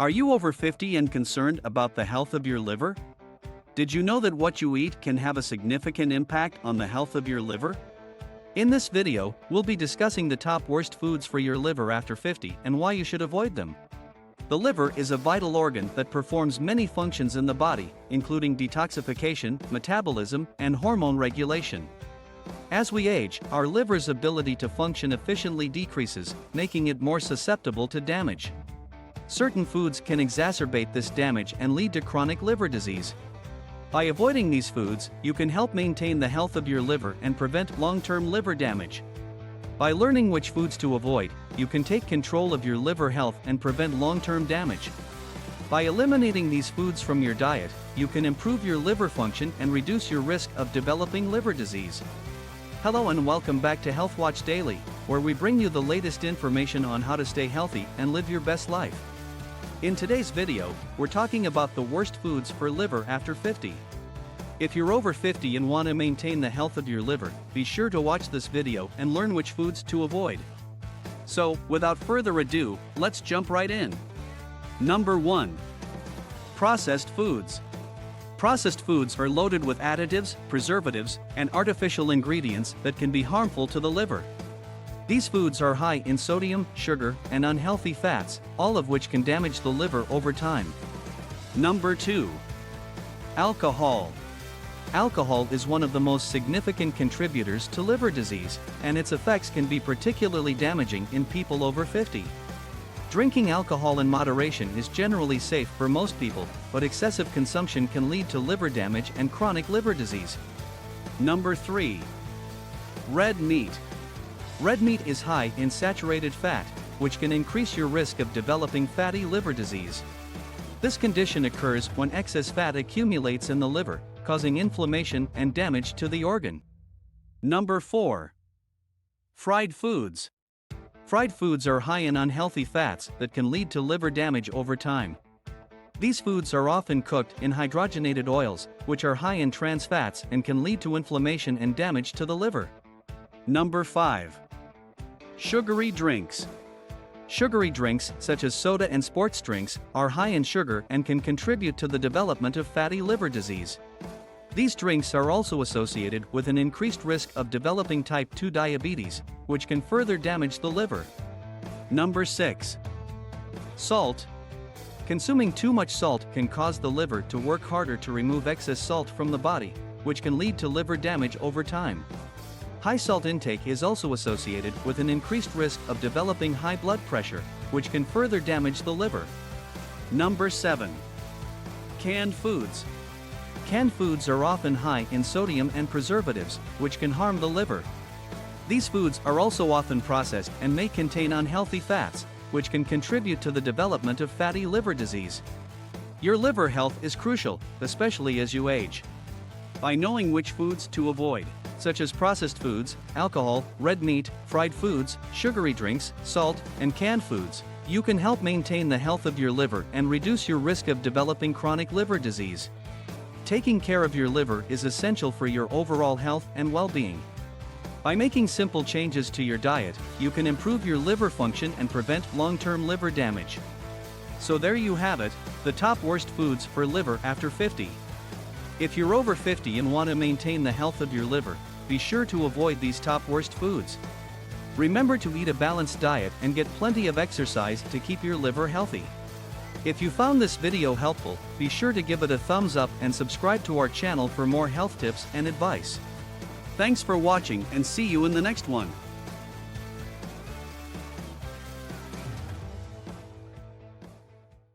Are you over 50 and concerned about the health of your liver? Did you know that what you eat can have a significant impact on the health of your liver? In this video, we'll be discussing the top worst foods for your liver after 50 and why you should avoid them. The liver is a vital organ that performs many functions in the body, including detoxification, metabolism, and hormone regulation. As we age, our liver's ability to function efficiently decreases, making it more susceptible to damage. Certain foods can exacerbate this damage and lead to chronic liver disease. By avoiding these foods, you can help maintain the health of your liver and prevent long-term liver damage. By learning which foods to avoid, you can take control of your liver health and prevent long-term damage. By eliminating these foods from your diet, you can improve your liver function and reduce your risk of developing liver disease. Hello and welcome back to Health Watch Daily, where we bring you the latest information on how to stay healthy and live your best life. In today's video, we're talking about the worst foods for liver after 50. If you're over 50 and want to maintain the health of your liver, be sure to watch this video and learn which foods to avoid. So, without further ado, let's jump right in. Number 1. Processed foods. Processed foods are loaded with additives, preservatives, and artificial ingredients that can be harmful to the liver. These foods are high in sodium, sugar, and unhealthy fats, all of which can damage the liver over time. Number 2. Alcohol. Alcohol is one of the most significant contributors to liver disease, and its effects can be particularly damaging in people over 50. Drinking alcohol in moderation is generally safe for most people, but excessive consumption can lead to liver damage and chronic liver disease. Number 3. Red meat. Red meat is high in saturated fat, which can increase your risk of developing fatty liver disease. This condition occurs when excess fat accumulates in the liver, causing inflammation and damage to the organ. Number 4. Fried foods. Fried foods are high in unhealthy fats that can lead to liver damage over time. These foods are often cooked in hydrogenated oils, which are high in trans fats and can lead to inflammation and damage to the liver. Number 5. Sugary drinks. Sugary drinks, such as soda and sports drinks, are high in sugar and can contribute to the development of fatty liver disease. These drinks are also associated with an increased risk of developing type 2 diabetes, which can further damage the liver. Number 6. Salt. Consuming too much salt can cause the liver to work harder to remove excess salt from the body, which can lead to liver damage over time. High salt intake is also associated with an increased risk of developing high blood pressure, which can further damage the liver. Number 7. Canned foods. Canned foods are often high in sodium and preservatives, which can harm the liver. These foods are also often processed and may contain unhealthy fats, which can contribute to the development of fatty liver disease. Your liver health is crucial, especially as you age. By knowing which foods to avoid, such as processed foods, alcohol, red meat, fried foods, sugary drinks, salt, and canned foods, you can help maintain the health of your liver and reduce your risk of developing chronic liver disease. Taking care of your liver is essential for your overall health and well-being. By making simple changes to your diet, you can improve your liver function and prevent long-term liver damage. So there you have it, the top worst foods for liver after 50. If you're over 50 and want to maintain the health of your liver, be sure to avoid these top worst foods. Remember to eat a balanced diet and get plenty of exercise to keep your liver healthy. If you found this video helpful, be sure to give it a thumbs up and subscribe to our channel for more health tips and advice. Thanks for watching and see you in the next one.